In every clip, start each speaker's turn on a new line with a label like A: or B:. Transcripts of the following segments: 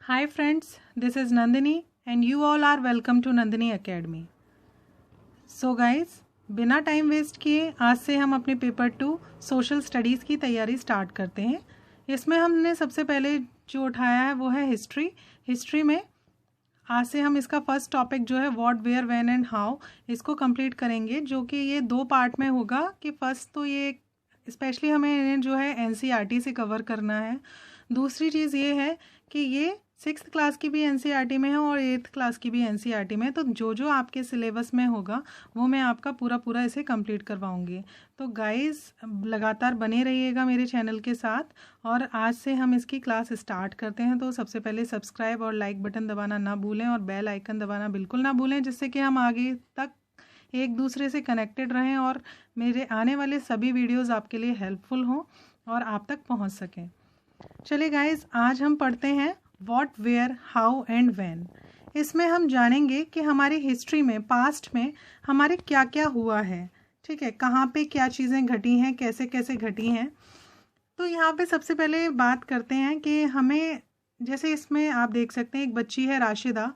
A: Hi friends, this is Nandini and you all are welcome to Nandini Academy. So guys, बिना time waste किए आज से हम अपने पेपर 2 सोशल स्टडीज़ की तैयारी स्टार्ट करते हैं। इसमें हमने सबसे पहले जो उठाया है वो है हिस्ट्री। हिस्ट्री में आज से हम इसका फर्स्ट टॉपिक जो है what where when and how इसको कंप्लीट करेंगे, जो कि ये 2 पार्ट में होगा। कि फर्स्ट तो ये स्पेशली हमें जो है एनसीईआरटी से कवर करना है। दूसरी चीज़ ये है कि ये 6th क्लास की भी एनसीईआरटी में है और 8th क्लास की भी एनसीईआरटी में है। तो जो जो आपके सिलेबस में होगा वो मैं आपका पूरा इसे कंप्लीट करवाऊंगी। तो गाइस लगातार बने रहिएगा मेरे चैनल के साथ और आज से हम इसकी क्लास स्टार्ट करते हैं। तो सबसे पहले सब्सक्राइब और लाइक बटन दबाना ना भूलें और बेल आइकन दबाना बिल्कुल ना भूलें, जिससे कि हम आगे तक एक दूसरे से कनेक्टेड रहें और मेरे आने वाले सभी वीडियोज़ आपके लिए हेल्पफुल हों और आप तक पहुँच सकें। चलिए गाइस, आज हम पढ़ते हैं what where how and when. इसमें हम जानेंगे कि हमारी हिस्ट्री में पास्ट में हमारे क्या क्या हुआ है, ठीक है, कहाँ पे क्या चीज़ें घटी हैं, कैसे कैसे घटी हैं। तो यहाँ पे सबसे पहले बात करते हैं कि हमें, जैसे इसमें आप देख सकते हैं एक बच्ची है राशिदा,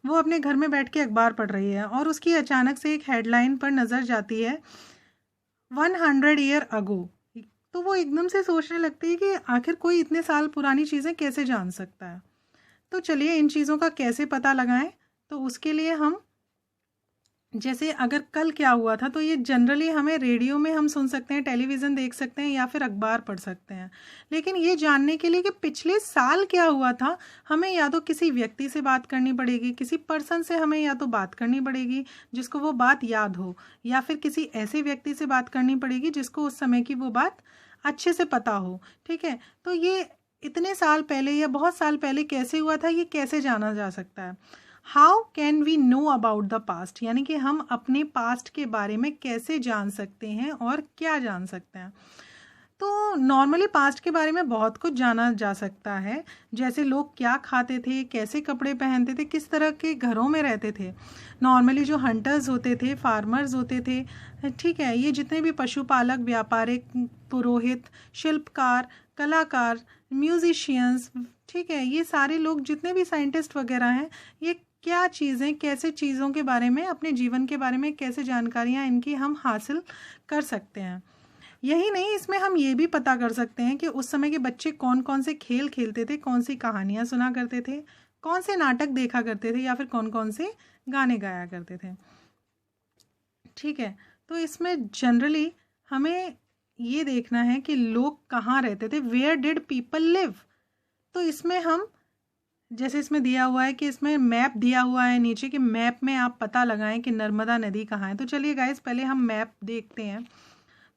A: वो अपने घर में बैठ के अखबार पढ़ रही है और उसकी अचानक से एक हेडलाइन पर नज़र जाती है 100 ईयर अगो। तो वो एकदम से सोचने लगती है कि आखिर कोई इतने साल पुरानी चीज़ें कैसे जान सकता है। तो चलिए इन चीज़ों का कैसे पता लगाएं। तो उसके लिए हम, जैसे अगर कल क्या हुआ था, तो ये जनरली हमें रेडियो में हम सुन सकते हैं, टेलीविज़न देख सकते हैं या फिर अखबार पढ़ सकते हैं। लेकिन ये जानने के लिए कि पिछले साल क्या हुआ था, हमें या तो किसी व्यक्ति से बात करनी पड़ेगी, किसी पर्सन से हमें या तो बात करनी पड़ेगी जिसको वो बात याद हो, या फिर किसी ऐसे व्यक्ति से बात करनी पड़ेगी जिसको उस समय की वो बात अच्छे से पता हो। ठीक है, तो ये इतने साल पहले या बहुत साल पहले कैसे हुआ था, ये कैसे जाना जा सकता है। How can we know about the past, यानी कि हम अपने पास्ट के बारे में कैसे जान सकते हैं और क्या जान सकते हैं। तो नॉर्मली पास्ट के बारे में बहुत कुछ जाना जा सकता है, जैसे लोग क्या खाते थे, कैसे कपड़े पहनते थे, किस तरह के घरों में रहते थे। नॉर्मली जो हंटर्स होते थे, फार्मर्स होते थे, ठीक है, ये जितने भी पशुपालक, व्यापारिक, पुरोहित, शिल्पकार, कलाकार, म्यूजिशियंस, ठीक है, ये सारे लोग जितने भी साइंटिस्ट वगैरह हैं, ये क्या चीज़ें, कैसे चीज़ों के बारे में, अपने जीवन के बारे में कैसे जानकारियाँ इनकी हम हासिल कर सकते हैं। यही नहीं, इसमें हम ये भी पता कर सकते हैं कि उस समय के बच्चे कौन कौन से खेल खेलते थे, कौन सी कहानियाँ सुना करते थे, कौन से नाटक देखा करते थे, या फिर कौन कौन से गाने गाया करते थे। ठीक है, तो इसमें जनरली हमें ये देखना है कि लोग कहाँ रहते थे, वेयर डिड पीपल लिव। तो इसमें हम, जैसे इसमें दिया हुआ है कि इसमें मैप दिया हुआ है नीचे, कि मैप में आप पता लगाएं कि नर्मदा नदी कहाँ है। तो चलिए गाइस, पहले हम मैप देखते हैं।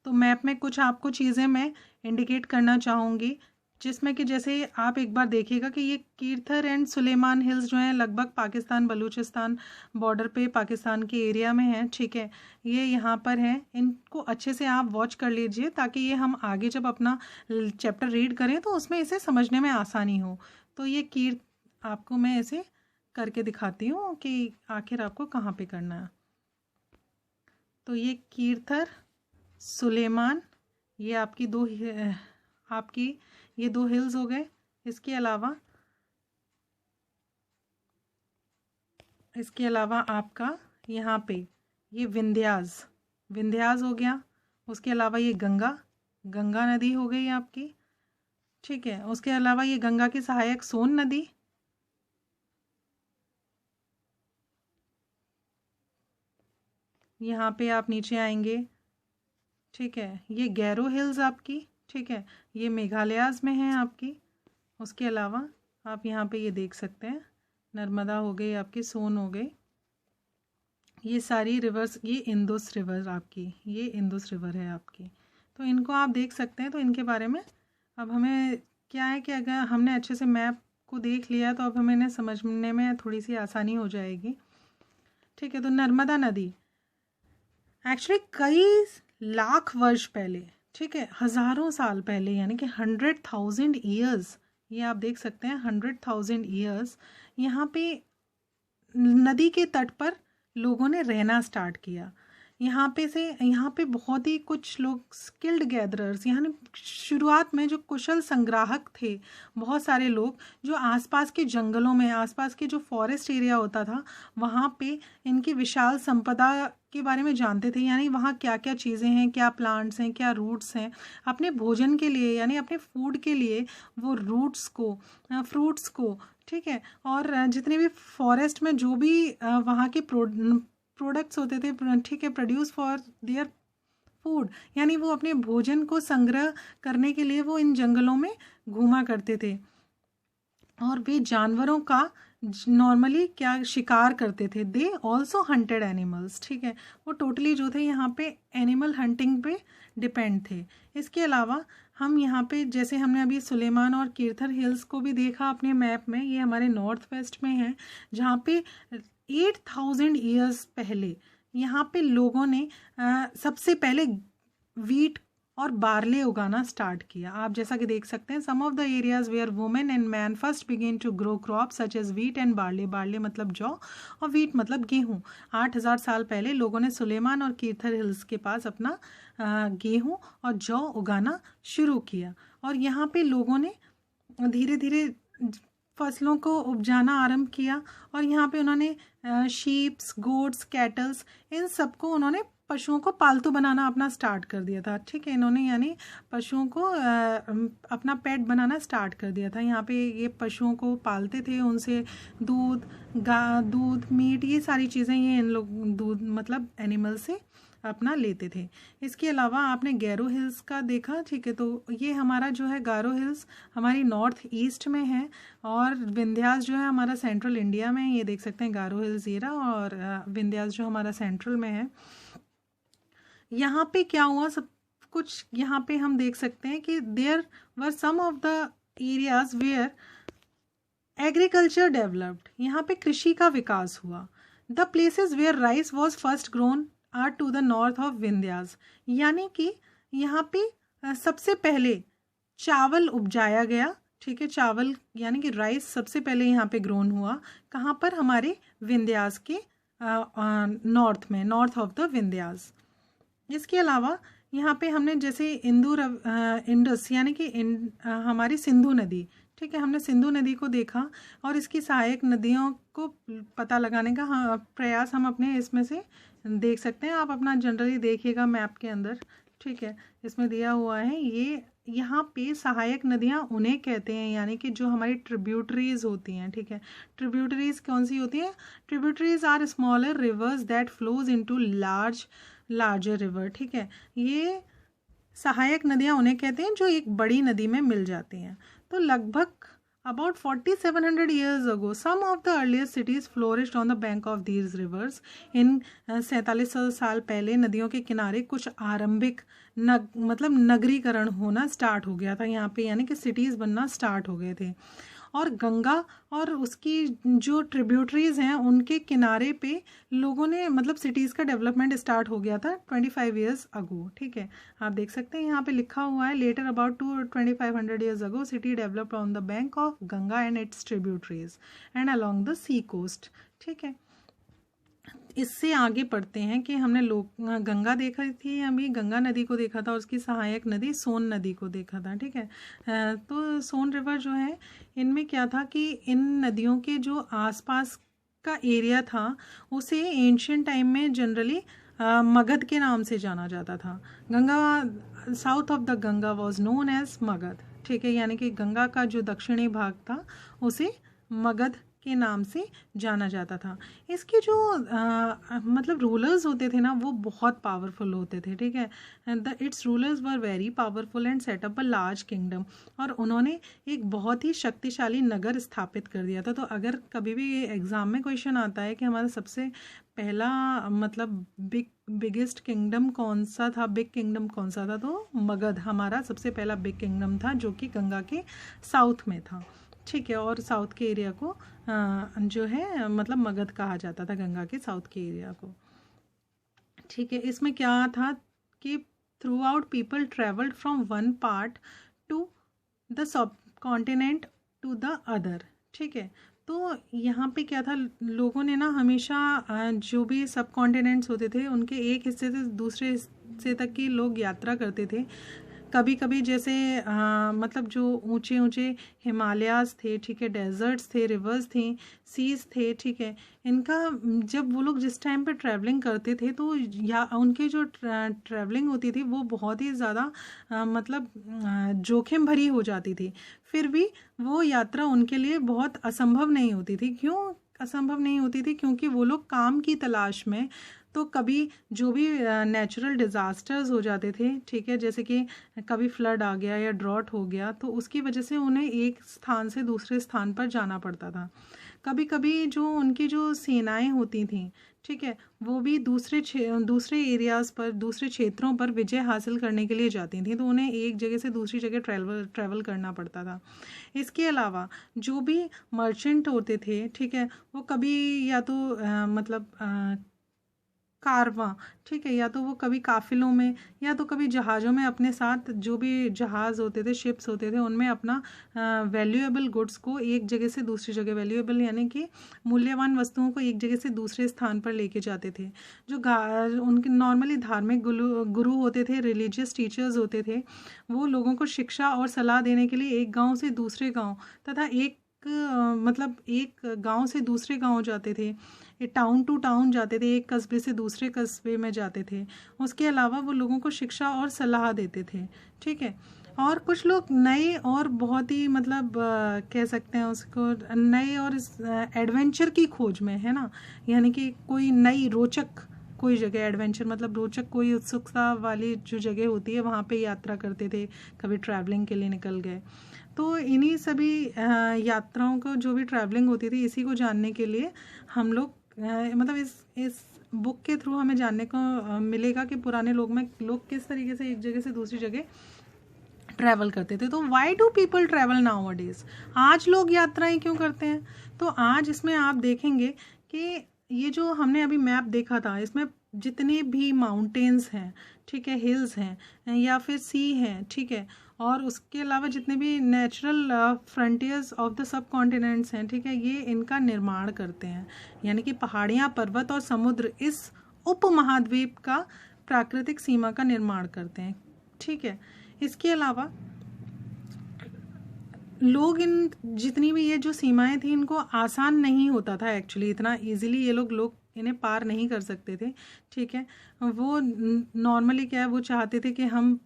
A: तो मैप में कुछ आपको चीज़ें मैं इंडिकेट करना चाहूँगी, जिसमें कि जैसे आप एक बार देखिएगा कि ये कीर्थर एंड सुलेमान हिल्स जो हैं लगभग पाकिस्तान बलूचिस्तान बॉर्डर पे पाकिस्तान के एरिया में हैं। ठीक है, ये यहाँ पर हैं, इनको अच्छे से आप वॉच कर लीजिए ताकि ये हम आगे जब अपना चैप्टर रीड करें तो उसमें इसे समझने में आसानी हो। तो ये आपको मैं ऐसे करके दिखाती हूँ कि आखिर आपको कहाँ पे करना है। तो ये कीर्थर, सुलेमान, ये आपकी आपकी ये 2 हिल्स हो गए। इसके अलावा आपका यहाँ पे ये विंध्यास हो गया। उसके अलावा ये गंगा नदी हो गई आपकी। ठीक है, उसके अलावा ये गंगा की सहायक सोन नदी, यहाँ पे आप नीचे आएंगे। ठीक है, ये गैरो हिल्स आपकी, ठीक है, ये मेघालयाज में है आपकी। उसके अलावा आप यहाँ पे ये देख सकते हैं, नर्मदा हो गई आपकी, सोन हो गई, ये सारी रिवर्स, ये इंदुस रिवर आपकी, ये इंदुस रिवर है आपकी। तो इनको आप देख सकते हैं। तो इनके बारे में अब हमें क्या है कि अगर हमने अच्छे से मैप को देख लिया तो अब हमें इन्हें समझने में थोड़ी सी आसानी हो जाएगी। ठीक है, तो नर्मदा नदी एक्चुअली कई लाख वर्ष पहले, ठीक है, हज़ारों साल पहले, यानी कि 100,000 ईयर्स, ये आप देख सकते हैं 100,000 ईयर्स, यहाँ पे नदी के तट पर लोगों ने रहना स्टार्ट किया। यहाँ पे बहुत ही कुछ लोग स्किल्ड गैदरर्स, यानी शुरुआत में जो कुशल संग्राहक थे, बहुत सारे लोग जो आसपास के जंगलों में, आसपास के जो फॉरेस्ट एरिया होता था वहाँ पे इनकी विशाल संपदा के बारे में जानते थे, यानी वहाँ क्या क्या चीज़ें हैं, क्या प्लांट्स हैं, क्या रूट्स हैं। अपने भोजन के लिए यानी अपने फूड के लिए वो रूट्स को, फ्रूट्स को, ठीक है, और जितने भी फॉरेस्ट में जो भी वहाँ के प्रोडक्ट्स होते थे, ठीक है, प्रोड्यूस फॉर देयर फूड, यानी वो अपने भोजन को संग्रह करने के लिए वो इन जंगलों में घूमा करते थे। और वे जानवरों का नॉर्मली क्या शिकार करते थे। दे ऑल्सो हंटेड एनिमल्स, ठीक है, वो टोटली जो थे यहाँ पे एनिमल हंटिंग पे डिपेंड थे। इसके अलावा हम यहाँ पे जैसे हमने अभी सुलेमान और कीर्थर हिल्स को भी देखा अपने मैप में, ये हमारे नॉर्थ वेस्ट में है, जहाँ पे 8000 ईयर्स पहले यहाँ पे लोगों ने सबसे पहले वीट और बार्ले उगाना स्टार्ट किया। आप जैसा कि देख सकते हैं, some of the areas where women and man first begin to grow crop such as wheat and barley. Barley मतलब जौ और वीट मतलब गेहूँ। 8000 साल पहले लोगों ने सुलेमान और कीर्थर हिल्स के पास अपना गेहूँ और जौ उगाना शुरू किया, और यहाँ पे लोगों ने धीरे धीरे फसलों को उपजाना आरंभ किया, और यहाँ पे उन्होंने शीप्स, गोट्स, कैटल्स, इन सबको उन्होंने पशुओं को पालतू बनाना अपना स्टार्ट कर दिया था, ठीक है। इन्होंने यानी पशुओं को अपना पेट बनाना स्टार्ट कर दिया था। यहाँ पे ये पशुओं को पालते थे, उनसे दूध, मीट, ये सारी चीज़ें ये इन लोग दूध मतलब एनिमल से अपना लेते थे। इसके अलावा आपने गैरो हिल्स का देखा, ठीक है, तो ये हमारा जो है गारो हिल्स हमारी नॉर्थ ईस्ट में है, और विंध्यास जो है हमारा सेंट्रल इंडिया में है। ये देख सकते हैं गारो हिल्स ये रहा, और विंध्यास जो हमारा सेंट्रल में है। यहाँ पे क्या हुआ, सब कुछ यहाँ पे हम देख सकते हैं कि there were some of the areas where agriculture developed, यहाँ पे कृषि का विकास हुआ। The places where rice was first grown are to the north of Vindhyas, यानी कि यहाँ पे सबसे पहले चावल उपजाया गया, ठीक है, चावल यानी कि राइस सबसे पहले यहाँ पे ग्रोन हुआ। कहाँ पर? हमारे विंध्यास के नॉर्थ में, नॉर्थ ऑफ द विंध्यास। इसके अलावा यहाँ पे हमने जैसे इंडस यानी कि हमारी सिंधु नदी, ठीक है, हमने सिंधु नदी को देखा, और इसकी सहायक नदियों को पता लगाने का प्रयास हम अपने इसमें से देख सकते हैं। आप अपना जनरली देखिएगा मैप के अंदर, ठीक है, इसमें दिया हुआ है। ये यहाँ पे सहायक नदियाँ उन्हें कहते हैं, यानी कि जो हमारी ट्रिब्यूटरीज होती हैं, ठीक है। ट्रिब्यूटरीज कौन सी होती हैं? Tributaries are smaller rivers that flows into larger river, ठीक है। ये सहायक नदियाँ उन्हें कहते हैं जो एक बड़ी नदी में मिल जाती हैं। तो लगभग about 4700 years ago some of the earliest cities flourished on the bank of these rivers। इन 4700 साल पहले नदियों के किनारे कुछ आरंभिक मतलब नगरीकरण होना स्टार्ट हो गया था यहाँ पे, यानी कि सिटीज़ बनना स्टार्ट हो गए थे। और गंगा और उसकी जो ट्रिब्यूटरीज हैं उनके किनारे पे लोगों ने मतलब सिटीज़ का डेवलपमेंट स्टार्ट हो गया था 25 ईयर्स अगो, ठीक है। आप देख सकते हैं यहाँ पे लिखा हुआ है, later about 2500 years ago city developed on the bank of Ganga and its tributaries and along the sea coast, ठीक है। इससे आगे पढ़ते हैं कि हमने गंगा देखी थी, अभी गंगा नदी को देखा था, और उसकी सहायक नदी सोन नदी को देखा था, ठीक है। तो सोन रिवर जो है, इनमें क्या था कि इन नदियों के जो आसपास का एरिया था उसे एंशियंट टाइम में जनरली मगध के नाम से जाना जाता था। Ganga, south of the Ganga was known as Magadh, ठीक है, यानी कि गंगा का जो दक्षिणी भाग था उसे मगध के नाम से जाना जाता था। इसके जो मतलब रूलर्स होते थे ना, वो बहुत पावरफुल होते थे, ठीक है। It's rulers were very powerful and set up a large kingdom, और उन्होंने एक बहुत ही शक्तिशाली नगर स्थापित कर दिया था। तो अगर कभी भी एग्जाम में क्वेश्चन आता है कि हमारा सबसे पहला मतलब बिगेस्ट किंगडम कौन सा था, बिग किंगडम कौन सा था, तो मगध हमारा सबसे पहला बिग किंगडम था, जो कि गंगा के साउथ में था, ठीक है। और साउथ के एरिया को जो है मतलब मगध कहा जाता था, गंगा के साउथ के एरिया को, ठीक है। इसमें क्या था कि throughout people travelled from one part to the subcontinent to the other, ठीक है। तो यहाँ पे क्या था, लोगों ने ना हमेशा जो भी सब कॉन्टिनेंट्स होते थे उनके एक हिस्से से दूसरे हिस्से तक की लोग यात्रा करते थे। कभी कभी जैसे मतलब जो ऊंचे ऊंचे हिमालयाज़ थे, ठीक है, डेजर्ट्स थे, रिवर्स थी, सीज थे, ठीक है, इनका जब वो लोग जिस टाइम पे ट्रैवलिंग करते थे तो या उनके जो ट्रैवलिंग होती थी वो बहुत ही ज़्यादा मतलब जोखिम भरी हो जाती थी। फिर भी वो यात्रा उनके लिए बहुत असंभव नहीं होती थी। क्यों असंभव नहीं होती थी? क्योंकि वो लोग काम की तलाश में, तो कभी जो भी नेचुरल डिज़ास्टर्स हो जाते थे, ठीक है, जैसे कि कभी फ्लड आ गया या ड्रॉट हो गया, तो उसकी वजह से उन्हें एक स्थान से दूसरे स्थान पर जाना पड़ता था। कभी कभी जो उनकी जो सेनाएं होती थीं, ठीक है, वो भी दूसरे एरियाज़ पर, दूसरे क्षेत्रों पर विजय हासिल करने के लिए जाती थी, तो उन्हें एक जगह से दूसरी जगह ट्रैवल करना पड़ता था। इसके अलावा जो भी मर्चेंट होते थे, ठीक है, वो कभी या तो मतलब कारवां, ठीक है, या तो वो कभी काफिलों में या तो कभी जहाज़ों में अपने साथ जो भी जहाज़ होते थे, शिप्स होते थे, उनमें अपना वैल्यूएबल गुड्स को एक जगह से दूसरी जगह, वैल्यूएबल यानी कि मूल्यवान वस्तुओं को एक जगह से दूसरे स्थान पर लेके जाते थे। जो उनके नॉर्मली धार्मिक गुरु होते थे, रिलीजियस टीचर्स होते थे, वो लोगों को शिक्षा और सलाह देने के लिए एक गांव से दूसरे गांव तथा मतलब एक गांव से दूसरे गांव जाते थे, टाउन टू टाउन जाते थे, एक कस्बे से दूसरे कस्बे में जाते थे। उसके अलावा वो लोगों को शिक्षा और सलाह देते थे, ठीक है। और कुछ लोग नए और बहुत ही मतलब कह सकते हैं उसको, नए और एडवेंचर की खोज में, है ना, यानी कि कोई नई रोचक कोई जगह, एडवेंचर मतलब रोचक कोई उत्सुकता वाली जो जगह होती है वहाँ पे यात्रा करते थे, कभी ट्रैवलिंग के लिए निकल गए। तो इन्हीं सभी यात्राओं को, जो भी ट्रैवलिंग होती थी, इसी को जानने के लिए हम लोग मतलब इस बुक के थ्रू हमें जानने को मिलेगा कि पुराने लोग किस तरीके से एक जगह से दूसरी जगह ट्रैवल करते थे। तो why do people travel now अडेज? आज लोग यात्राएं क्यों करते हैं? तो आज इसमें आप देखेंगे कि ये जो हमने अभी मैप देखा था, इसमें जितने भी माउंटेन्स हैं, ठीक है, हिल्स हैं या फिर सी हैं, ठीक है, और उसके अलावा जितने भी natural frontiers of the sub continents हैं, ठीक है, ये इनका निर्माण करते हैं। यानी कि पहाड़ियाँ, पर्वत और समुद्र इस उपमहाद्वीप का प्राकृतिक सीमा का निर्माण करते हैं, ठीक है। इसके अलावा लोग इन जितनी भी ये जो सीमाएं थी, इनको आसान नहीं होता था एक्चुअली, इतना इजीली ये लोग इन्हें पार नहीं कर सकते थे, ठीक है। वो नॉर्मली क्या है, वो चाहते थे कि हम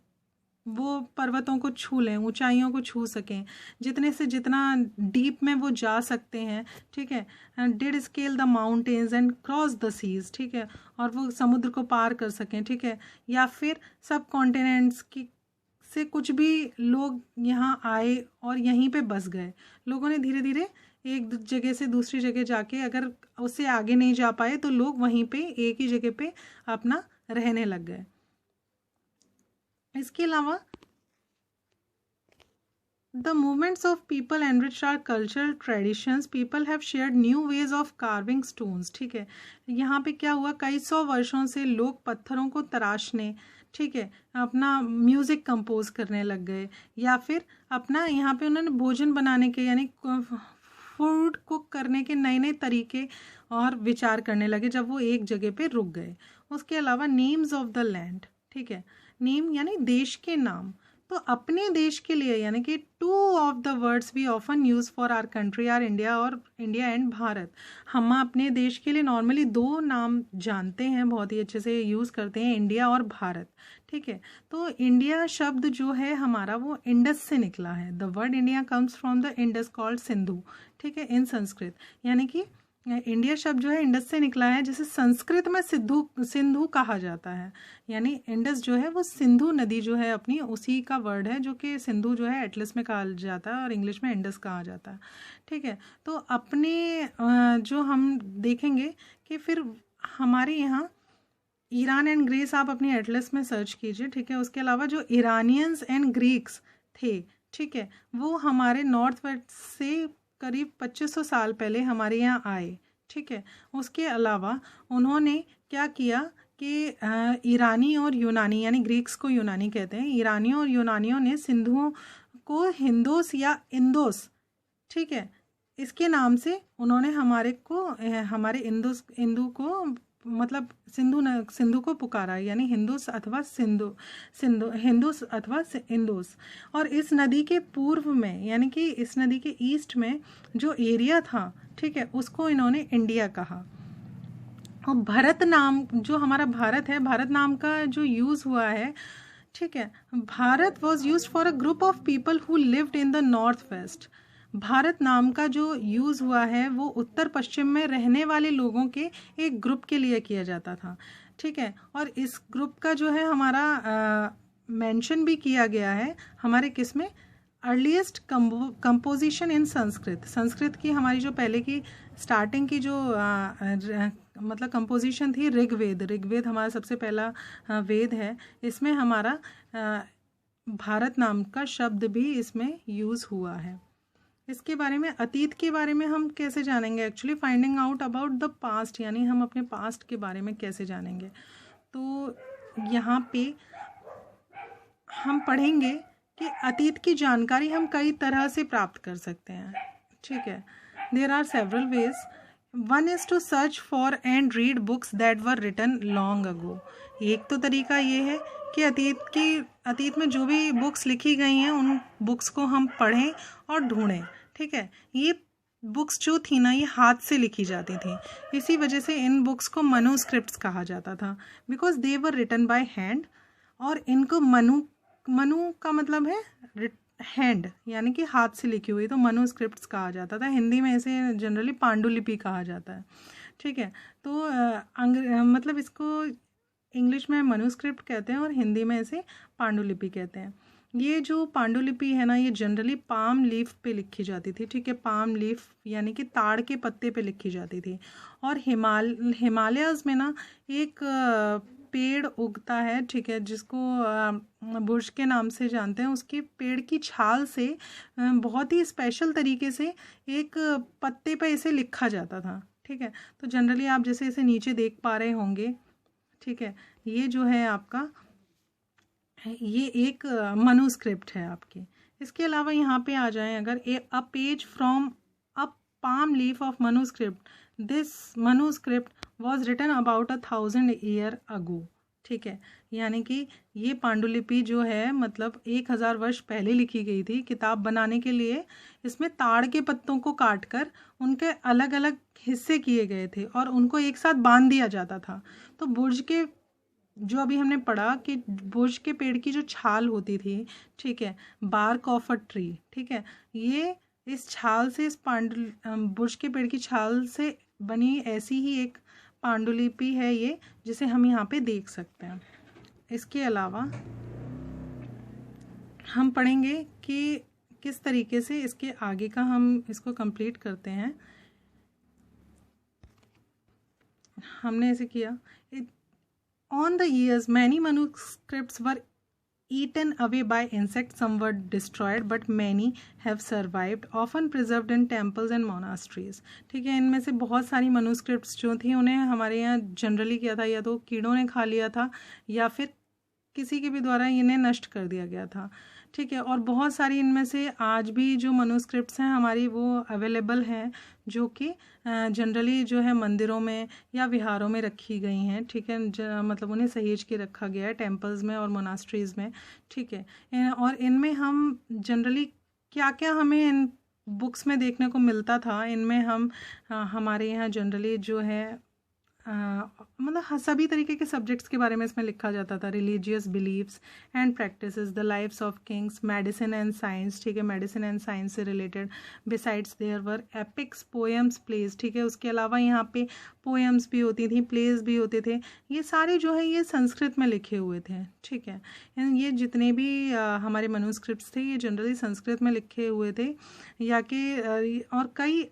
A: वो पर्वतों को छू लें, ऊंचाइयों को छू सकें, जितने से जितना डीप में वो जा सकते हैं, ठीक है, did scale the mountains and cross the seas, ठीक है, और वो समुद्र को पार कर सकें, ठीक है। या फिर सब कॉन्टिनेंट्स की से कुछ भी लोग यहाँ आए और यहीं पे बस गए। लोगों ने धीरे धीरे एक जगह से दूसरी जगह जाके, अगर उससे आगे नहीं जा पाए तो लोग वहीं पे एक ही जगह पे अपना रहने लग गए। इसके अलावा The movements of people enriched our cultural traditions. People have shared new ways of carving stones. ठीक है, यहाँ पे क्या हुआ, कई सौ वर्षों से लोग पत्थरों को तराशने, ठीक है, अपना म्यूजिक कंपोज करने लग गए, या फिर अपना यहाँ पे उन्होंने भोजन बनाने के, यानी फूड कुक करने के नए नए तरीके और विचार करने लगे जब वो एक जगह पे रुक गए। उसके अलावा नेम्स ऑफ द लैंड, ठीक है, नेम यानी देश के नाम, तो अपने देश के लिए, यानी कि two of the words we often use for our country are India और इंडिया एंड भारत। हम अपने देश के लिए नॉर्मली दो नाम जानते हैं, बहुत ही अच्छे से यूज़ करते हैं, इंडिया और भारत, ठीक है। तो इंडिया शब्द जो है हमारा वो इंडस से निकला है। The word India comes from the Indus called Sindhu, ठीक है, इन संस्कृत, यानी कि इंडिया शब्द जो है इंडस से निकला है, जिसे संस्कृत में सिंधु कहा जाता है। यानी इंडस जो है वो सिंधु नदी जो है अपनी, उसी का वर्ड है, जो कि सिंधु जो है एटलस में कहा जाता है और इंग्लिश में इंडस कहा जाता है, ठीक है। तो अपने जो हम देखेंगे कि फिर हमारे यहाँ ईरान एंड ग्रीस, आप अपनी एटलस में सर्च कीजिए, ठीक है। उसके अलावा जो ईरानियंस एंड ग्रीक्स थे, ठीक है, वो हमारे नॉर्थ वेस्ट से करीब 2500 साल पहले हमारे यहाँ आए, ठीक है। उसके अलावा उन्होंने क्या किया कि ईरानी और यूनानी, यानी ग्रीक्स को यूनानी कहते हैं, ईरानियों और यूनानियों ने सिंधुओं को हिंदोस या इंदोस, ठीक है, इसके नाम से उन्होंने हमारे हिंदू को मतलब सिंधु को पुकारा, यानी हिंदूस अथवा हिंदूस अथवा इंदुस। और इस नदी के पूर्व में, यानी कि इस नदी के ईस्ट में जो एरिया था, ठीक है, उसको इन्होंने इंडिया कहा। और भारत नाम, जो हमारा भारत है, भारत नाम का जो यूज़ हुआ है, ठीक है, Bharat was use for a group of people who lived in the north west. Bharat नाम का जो यूज़ हुआ है वो उत्तर पश्चिम में रहने वाले लोगों के एक ग्रुप के लिए किया जाता था, ठीक है। और इस ग्रुप का जो है हमारा मेंशन भी किया गया है हमारे किस में, earliest composition in Sanskrit. Sanskrit की हमारी जो पहले की स्टार्टिंग की जो मतलब कंपोजिशन थी, ऋग्वेद हमारा सबसे पहला वेद है। इसमें हमारा भारत नाम का शब्द भी इसमें यूज़ हुआ है। इसके बारे में, अतीत के बारे में हम कैसे जानेंगे? Actually finding out about the past, यानी हम अपने पास्ट के बारे में कैसे जानेंगे? तो यहाँ पे हम पढ़ेंगे कि अतीत की जानकारी हम कई तरह से प्राप्त कर सकते हैं, ठीक है। There are several ways. One is to search for and read books that were written long ago. एक तो तरीका ये है कि अतीत में जो भी बुक्स लिखी गई हैं उन बुक्स को हम पढ़ें और ढूंढें, ठीक है। ये बुक्स जो थी ना, ये हाथ से लिखी जाती थी, इसी वजह से इन बुक्स को मनुस्क्रिप्ट्स कहा जाता था, because they were written by hand. और इनको मनु का मतलब है हैंड, यानी कि हाथ से लिखी हुई, तो मनुस्क्रिप्ट्स कहा जाता था। हिंदी में इसे जनरली पांडुलिपि कहा जाता है, ठीक है। तो मतलब इसको इंग्लिश में मनुस्क्रिप्ट कहते हैं और हिंदी में इसे पांडुलिपि कहते हैं। ये जो पांडुलिपि है ना, ये जनरली पाम लीफ पे लिखी जाती थी, ठीक है। पाम लीफ यानी कि ताड़ के पत्ते पे लिखी जाती थी। और हिमालयाज़ में ना एक पेड़ उगता है, ठीक है, जिसको बुर्ज के नाम से जानते हैं। उसके पेड़ की छाल से बहुत ही स्पेशल तरीके से एक पत्ते पे इसे लिखा जाता था, ठीक है। तो जनरली आप जैसे इसे नीचे देख पा रहे होंगे, ठीक है, ये जो है आपका, ये एक मनुस्क्रिप्ट है आपकी। इसके अलावा यहाँ पे आ जाएं अगर, a page from a palm leaf of manuscript, this manuscript was written about 1000 year ago, ठीक है। यानी कि ये पांडुलिपि जो है मतलब 1000 वर्ष पहले लिखी गई थी। किताब बनाने के लिए इसमें ताड़ के पत्तों को काटकर उनके अलग अलग हिस्से किए गए थे और उनको एक साथ बांध दिया जाता था। तो बुर्ज के, जो अभी हमने पढ़ा कि बुर्ज के पेड़ की जो छाल होती थी, ठीक है, बार्क ऑफ अ ट्री, ठीक है, ये इस छाल से, बुर्ज के पेड़ की छाल से बनी ऐसी ही एक पांडुलिपि है ये, जिसे हम यहाँ पे देख सकते हैं। इसके अलावा हम पढ़ेंगे कि किस तरीके से इसके आगे का हम इसको कंप्लीट करते हैं। हमने ऐसे किया, On the years, many manuscripts were eaten away by insects. Some were destroyed, but many have survived, often preserved in temples and monasteries. ठीक है, इनमें से बहुत सारी manuscripts जो थी उन्हें हमारे यहाँ जनरली क्या था, या तो कीड़ों ने खा लिया था या फिर किसी के भी द्वारा इन्हें नष्ट कर दिया गया था, ठीक है। और बहुत सारी इनमें से आज भी जो मनुस्क्रिप्ट्स हैं हमारी वो अवेलेबल हैं, जो कि जनरली जो है मंदिरों में या विहारों में रखी गई हैं, ठीक है। मतलब उन्हें सहेज के रखा गया है टेम्पल्स में और मोनास्ट्रीज़ में, ठीक है। और इनमें हम जनरली क्या क्या हमें इन बुक्स में देखने को मिलता था, इनमें हम हमारे यहाँ जनरली जो है मतलब सभी तरीके के सब्जेक्ट्स के बारे में इसमें लिखा जाता था। Religious beliefs and practices, the lives of kings, medicine and science, ठीक है, मेडिसिन एंड साइंस से related. Besides there were epics, poems, plays, ठीक है। उसके अलावा यहाँ पे पोएम्स भी होती थी, प्लेज भी होते थे। ये सारे जो है ये संस्कृत में लिखे हुए थे, ठीक है। ये जितने भी हमारे मनुस्क्रिप्ट्स थे ये जनरली संस्कृत में लिखे हुए थे, या कि और कई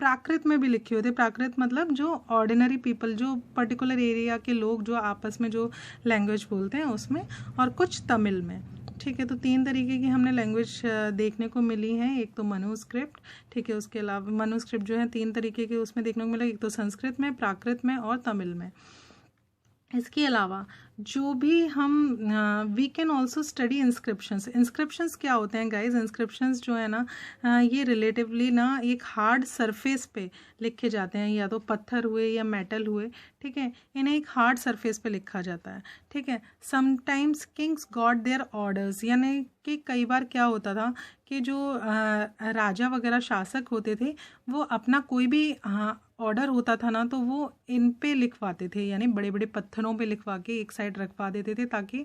A: प्राकृत में भी लिखे हुए थे। प्राकृत मतलब जो ऑर्डिनरी पीपल, जो पर्टिकुलर एरिया के लोग जो आपस में जो लैंग्वेज बोलते हैं उसमें, और कुछ तमिल में, ठीक है। तो 3 तरीके की हमने लैंग्वेज देखने को मिली हैं। एक तो मनुस्क्रिप्ट, ठीक है, उसके अलावा मनुस्क्रिप्ट जो है 3 तरीके के उसमें देखने को मिला, एक तो संस्कृत में, प्राकृत में और तमिल में। इसके अलावा जो भी हम we can also study inscriptions. Inscriptions क्या होते हैं गाइज? इंस्क्रिप्शंस जो है ना ये रिलेटिवली ना एक हार्ड सरफेस पे लिखे जाते हैं, या तो पत्थर हुए या मेटल हुए, ठीक है, इन्हें एक हार्ड सरफेस पे लिखा जाता है, ठीक है। Sometimes Kings got there orders, यानी कि कई बार क्या होता था कि जो राजा वगैरह शासक होते थे वो अपना कोई भी ऑर्डर होता था ना तो वो इन पे लिखवाते थे, यानी बड़े बड़े पत्थरों पे लिखवा के एक साइड रखवा देते थे ताकि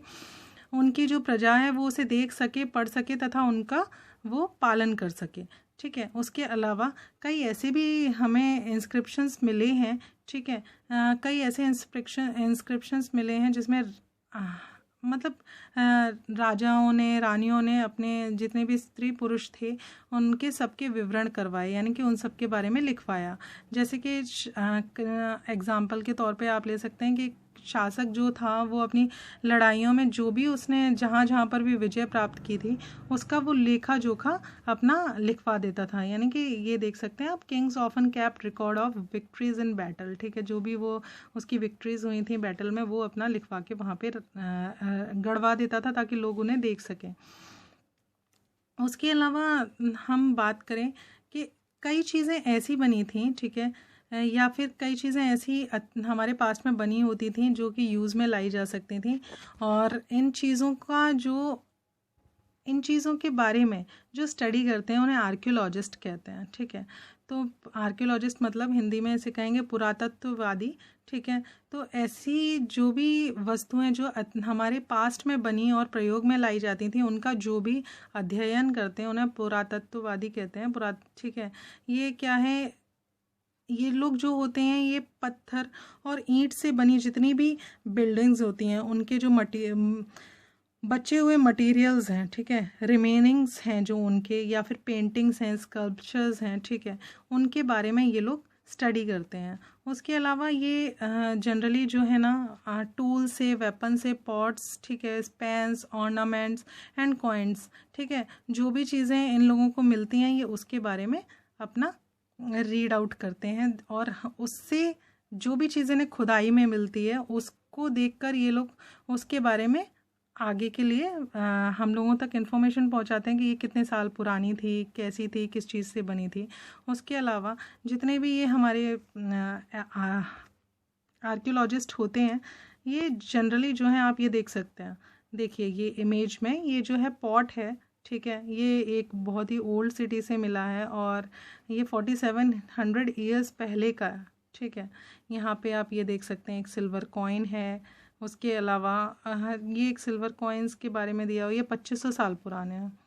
A: उनकी जो प्रजा है वो उसे देख सके, पढ़ सके तथा उनका वो पालन कर सके, ठीक है। उसके अलावा कई ऐसे भी हमें इंस्क्रिप्शंस मिले हैं, ठीक है, कई ऐसे इंस्क्रिप्शंस मिले हैं जिसमें मतलब राजाओं ने, रानियों ने अपने जितने भी स्त्री पुरुष थे उनके सबके विवरण करवाए, यानी कि उन सब के बारे में लिखवाया। जैसे कि एग्जाम्पल के तौर पे आप ले सकते हैं कि शासक जो था वो अपनी लड़ाइयों में जो भी उसने जहाँ जहाँ पर भी विजय प्राप्त की थी उसका वो लेखा जोखा अपना लिखवा देता था, यानी कि ये देख सकते हैं आप, Kings often kept record of victories in battle, ठीक है, जो भी वो उसकी विक्ट्रीज हुई थी बैटल में वो अपना लिखवा के वहाँ पे गड़वा देता था ताकि लोग उन्हें देख सकें। उसके अलावा हम बात करें कि कई चीज़ें ऐसी बनी थी, ठीक है, या फिर कई चीज़ें ऐसी हमारे पास में बनी होती थी जो कि यूज़ में लाई जा सकती थी, और इन चीज़ों के बारे में जो स्टडी करते हैं उन्हें आर्कियोलॉजिस्ट कहते हैं, ठीक है। तो आर्कियोलॉजिस्ट मतलब हिंदी में इसे कहेंगे पुरातत्ववादी, ठीक है। तो ऐसी जो भी वस्तुएं जो हमारे पास्ट में बनी और प्रयोग में लाई जाती थी उनका जो भी अध्ययन करते हैं उन्हें पुरातत्ववादी कहते हैं। ठीक है, ये क्या है, ये लोग जो होते हैं ये पत्थर और ईंट से बनी जितनी भी बिल्डिंग्स होती हैं उनके जो बचे हुए मटेरियल्स हैं, ठीक है, रिमेनिंग्स हैं जो उनके, या फिर पेंटिंग्स हैं, स्कल्पचर्स हैं, ठीक है, उनके बारे में ये लोग स्टडी करते हैं। उसके अलावा ये जनरली जो है ना टूल से, वेपन से, पॉट्स, ठीक है, स्पैन्स, ऑर्नामेंट्स एंड कॉइन्स, ठीक है, जो भी चीज़ें इन लोगों को मिलती हैं ये उसके बारे में अपना रीड आउट करते हैं, और उससे जो भी चीज़ें इन्हें खुदाई में मिलती है उसको देखकर ये लोग उसके बारे में आगे के लिए हम लोगों तक इन्फॉर्मेशन पहुंचाते हैं कि ये कितने साल पुरानी थी, कैसी थी, किस चीज़ से बनी थी। उसके अलावा जितने भी ये हमारे आर्कियोलॉजिस्ट होते हैं ये जनरली जो है आप ये देख सकते हैं, देखिए ये इमेज में ये जो है पॉट है, ठीक है, ये एक बहुत ही ओल्ड सिटी से मिला है और ये 4700 ईयर्स पहले का है, ठीक है। यहाँ पे आप ये देख सकते हैं एक सिल्वर कॉइन है। उसके अलावा ये एक सिल्वर कॉइन्स के बारे में दिया हुआ, ये 2500 साल पुराने हैं।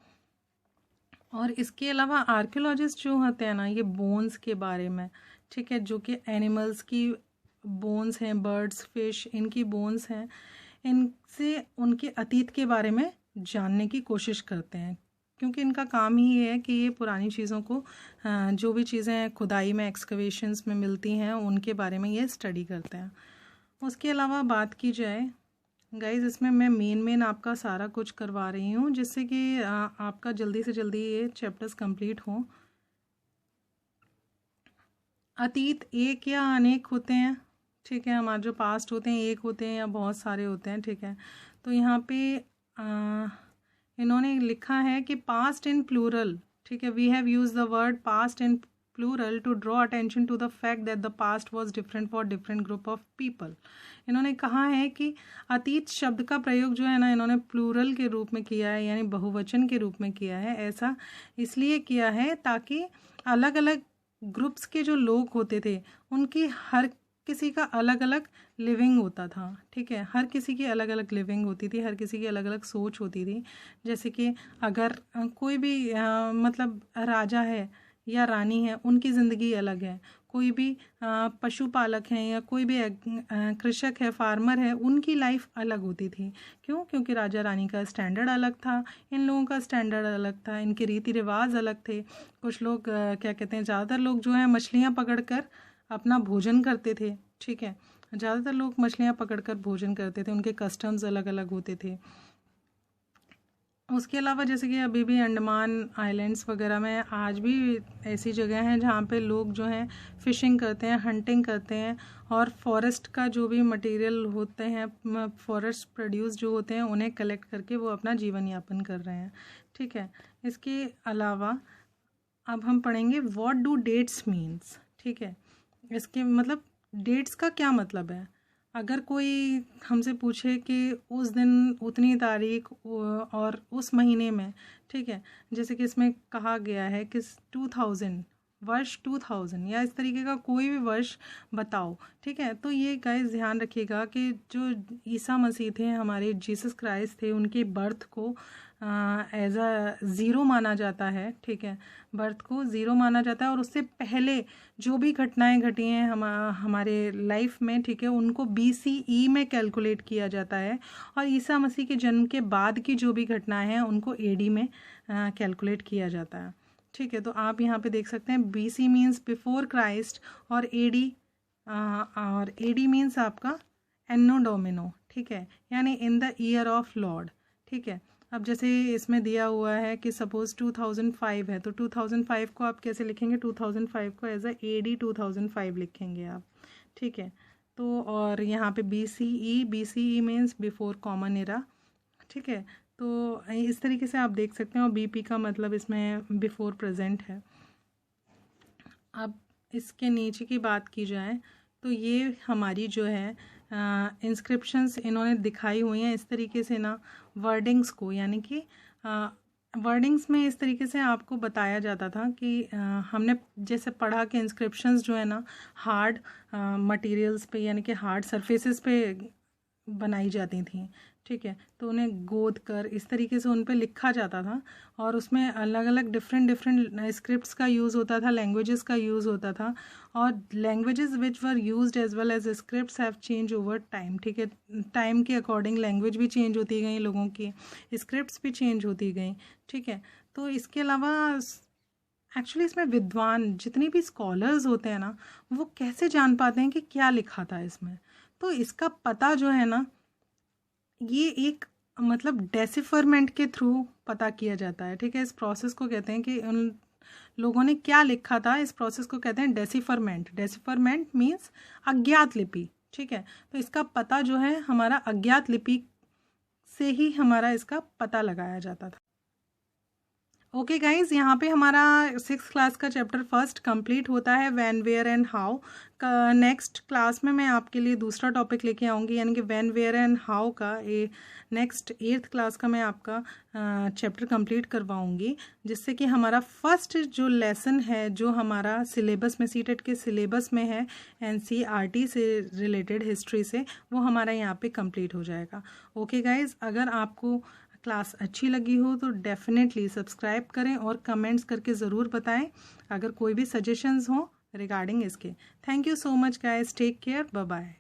A: और इसके अलावा आर्कियोलॉजिस्ट जो होते हैं ना ये बोन्स के बारे में, ठीक है, जो कि एनिमल्स की बोन्स हैं, बर्ड्स, फिश, इनकी बोन्स हैं, इनसे उनके अतीत के बारे में जानने की कोशिश करते हैं, क्योंकि इनका काम ही है कि ये पुरानी चीज़ों को जो भी चीज़ें खुदाई में, एक्सकवेशंस में मिलती हैं उनके बारे में ये स्टडी करते हैं। उसके अलावा बात की जाए गाइज, इसमें मैं मेन आपका सारा कुछ करवा रही हूँ जिससे कि आपका जल्दी से जल्दी ये चैप्टर्स कंप्लीट हों। अतीत एक या अनेक होते हैं, ठीक है, हमारे जो पास्ट होते हैं एक होते हैं या बहुत सारे होते हैं, ठीक है। तो यहाँ पे इन्होंने लिखा है कि पास्ट इन प्लूरल, ठीक है, we have use the word past in plural to draw attention to the fact that the past was different for different group of people. इन्होंने कहा है कि अतीत शब्द का प्रयोग जो है ना इन्होंने प्लूरल के रूप में किया है, यानी बहुवचन के रूप में किया है। ऐसा इसलिए किया है ताकि अलग अलग ग्रुप्स के जो लोग होते थे उनकी हर किसी का अलग अलग लिविंग होता था, ठीक है, हर किसी की अलग अलग लिविंग होती थी, हर किसी की अलग अलग सोच होती थी। जैसे कि अगर कोई भी मतलब राजा है या रानी है उनकी ज़िंदगी अलग है, कोई भी पशुपालक हैं या कोई भी कृषक है, फार्मर है, उनकी लाइफ अलग होती थी। क्यों? क्योंकि राजा रानी का स्टैंडर्ड अलग था, इन लोगों का स्टैंडर्ड अलग था, इनके रीति रिवाज अलग थे। कुछ लोग क्या कहते हैं, ज़्यादातर लोग जो है मछलियाँ पकड़कर अपना भोजन करते थे, ठीक है, ज़्यादातर लोग मछलियाँ पकड़कर भोजन करते थे, उनके कस्टम्स अलग अलग होते थे। उसके अलावा जैसे कि अभी भी अंडमान आइलैंड्स वगैरह में आज भी ऐसी जगह हैं जहाँ पे लोग जो हैं फ़िशिंग करते हैं, हंटिंग करते हैं और फॉरेस्ट का जो भी मटेरियल होते हैं, फॉरेस्ट प्रोड्यूस जो होते हैं, उन्हें कलेक्ट करके वो अपना जीवन यापन कर रहे हैं। ठीक है, इसके अलावा अब हम पढ़ेंगे व्हाट डू डेट्स मीन्स। ठीक है, इसके मतलब डेट्स का क्या मतलब है। अगर कोई हमसे पूछे कि उस दिन उतनी तारीख और उस महीने में, ठीक है, जैसे कि इसमें कहा गया है कि 2000 वर्ष 2000 या इस तरीके का कोई भी वर्ष बताओ। ठीक है, तो ये गाइस ध्यान रखिएगा कि जो ईसा मसीह थे, हमारे जीसस क्राइस्ट थे, उनके बर्थ को एज अ ज़ीरो माना जाता है। ठीक है, बर्थ को ज़ीरो माना जाता है और उससे पहले जो भी घटनाएं घटी हैं हमारे लाइफ में, ठीक है, उनको BCE में कैलकुलेट किया जाता है और ईसा मसीह के जन्म के बाद की जो भी घटनाएं हैं उनको AD में कैलकुलेट किया जाता है। ठीक है, तो आप यहाँ पे देख सकते हैं BC मीन्स बिफोर क्राइस्ट और AD मीन्स आपका एनो डोमिनो। ठीक है, यानी in the year of Lord. ठीक है, अब जैसे इसमें दिया हुआ है कि सपोज़ 2005 है, तो 2005 को आप कैसे लिखेंगे, 2005 को एज अ AD 2005 लिखेंगे आप। ठीक है, तो और यहाँ पे BCE means before common era. ठीक है, तो इस तरीके से आप देख सकते हैं और BP का मतलब इसमें बिफोर प्रेजेंट है। अब इसके नीचे की बात की जाए तो ये हमारी जो है इंस्क्रिप्शंस इन्होंने दिखाई हुई हैं इस तरीके से ना, वर्डिंग्स को, यानी कि वर्डिंग्स में इस तरीके से आपको बताया जाता था कि हमने जैसे पढ़ा कि इंस्क्रिप्शंस जो है ना हार्ड मटेरियल्स पे, यानी कि हार्ड सरफेसेस पे बनाई जाती थी। ठीक है, तो उन्हें गोद कर इस तरीके से उन पे लिखा जाता था और उसमें अलग अलग डिफरेंट स्क्रिप्ट्स का यूज़ होता था, लैंग्वेजेस का यूज़ होता था और languages which were used as well as scripts have change over time. ठीक है, टाइम के अकॉर्डिंग लैंग्वेज भी चेंज होती गई, लोगों की स्क्रिप्ट्स भी चेंज होती गई। ठीक है, तो इसके अलावा एक्चुअली इसमें विद्वान जितने भी स्कॉलर्स होते हैं ना, वो कैसे जान पाते हैं कि क्या लिखा था इसमें। तो इसका पता जो है ना, ये एक मतलब डेसिफरमेंट के थ्रू पता किया जाता है। ठीक है, इस प्रोसेस को कहते हैं कि उन लोगों ने क्या लिखा था, इस प्रोसेस को कहते हैं डेसिफरमेंट। डेसिफरमेंट मीन्स अज्ञात लिपि। ठीक है, तो इसका पता जो है हमारा अज्ञात लिपि से ही हमारा इसका पता लगाया जाता था। ओके गाइज, यहाँ पे हमारा 6th क्लास का चैप्टर फर्स्ट कंप्लीट होता है, व्हेन वेयर एंड हाउ का। नेक्स्ट क्लास में मैं आपके लिए दूसरा टॉपिक लेके आऊँगी, यानी कि व्हेन वेयर एंड हाउ का नेक्स्ट 8th क्लास का मैं आपका चैप्टर कंप्लीट करवाऊँगी, जिससे कि हमारा फर्स्ट जो लेसन है जो हमारा सिलेबस में, सीटेट के सिलेबस में है, NCERT से रिलेटेड हिस्ट्री से, वो हमारा यहाँ पे कंप्लीट हो जाएगा। ओके गाइज, अगर आपको क्लास अच्छी लगी हो तो डेफिनेटली सब्सक्राइब करें और कमेंट्स करके ज़रूर बताएं अगर कोई भी सजेशंस हो रिगार्डिंग इसके। Thank you so much guys, take care, bye bye.